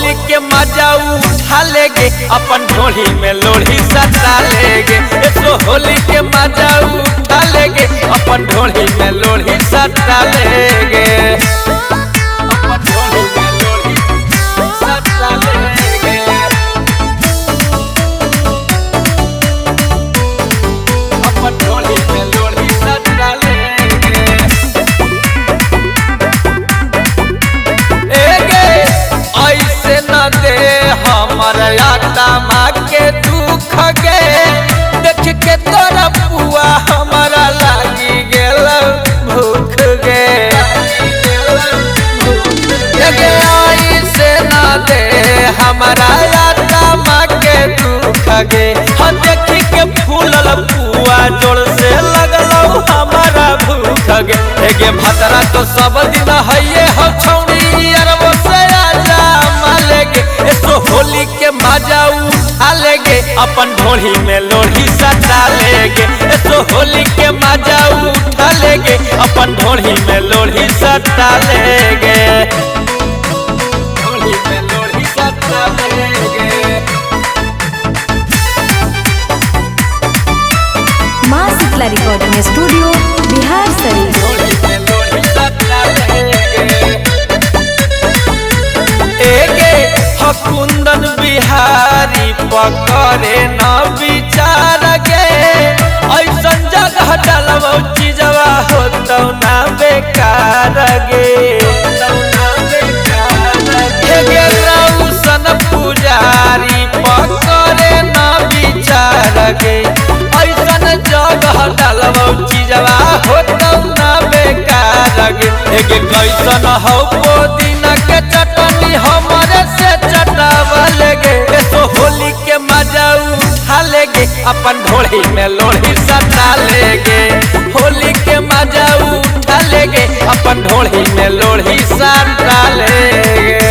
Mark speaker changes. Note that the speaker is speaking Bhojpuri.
Speaker 1: होली के मजा उठा लेगे अपन ढोली में लोढ़ी सटा लेगे। सो होली के मजा उठा लेगे अपन ढोली में लोढ़ी सटा लेगे। अपन ढोली में लोढ़ी सटा लेगे। अपन ढोली में लोढ़ी सटा लेगे। ऐसे न दे हमर आत्मा के दुख गे, देख के तोरा पुआ हमारा लागी गेल भूख गे। ऐसे न दे हमारा आत्मा के दुख गे, हम देखी के फूलल पुआ जोड़ से लगल हमारा भूख गे। भतरा तो सब दिन है हो छौड़ी अरबो से आजा मालेगे। सो होली के मजा उठा लेगे अपन ढोली में लोढ़ी सटा लेगे। सो होली के मजा उठा लेगे अपन ढोली में लोढ़ी सटा लेगे। ढोली में लोढ़ी सटा लेगे।
Speaker 2: माँ शीतला रिकॉर्डिंग स्टूडियो बिहार शरीफ।
Speaker 1: ढोली में लोढ़ी सटा लेगे। कुंदन बिहारी पकड़े न विचार गे, ऐसन जगह डलबो चीजवा होतौ ना बेकार गे। रौशन पुजारी पकड़े न विचार गे, ऐसन जगह डलबो चीजवा होतौ ना बेकार गे। कैसन हो पुदीना के चटनी हमरे से चटावल गे। सो होली के मजा उठा लेगे अपन ढोली में लोढ़ी सटा लेगे। होली के मजा उठा लेगे अपन ढोली में लोढ़ी सटा लेगे।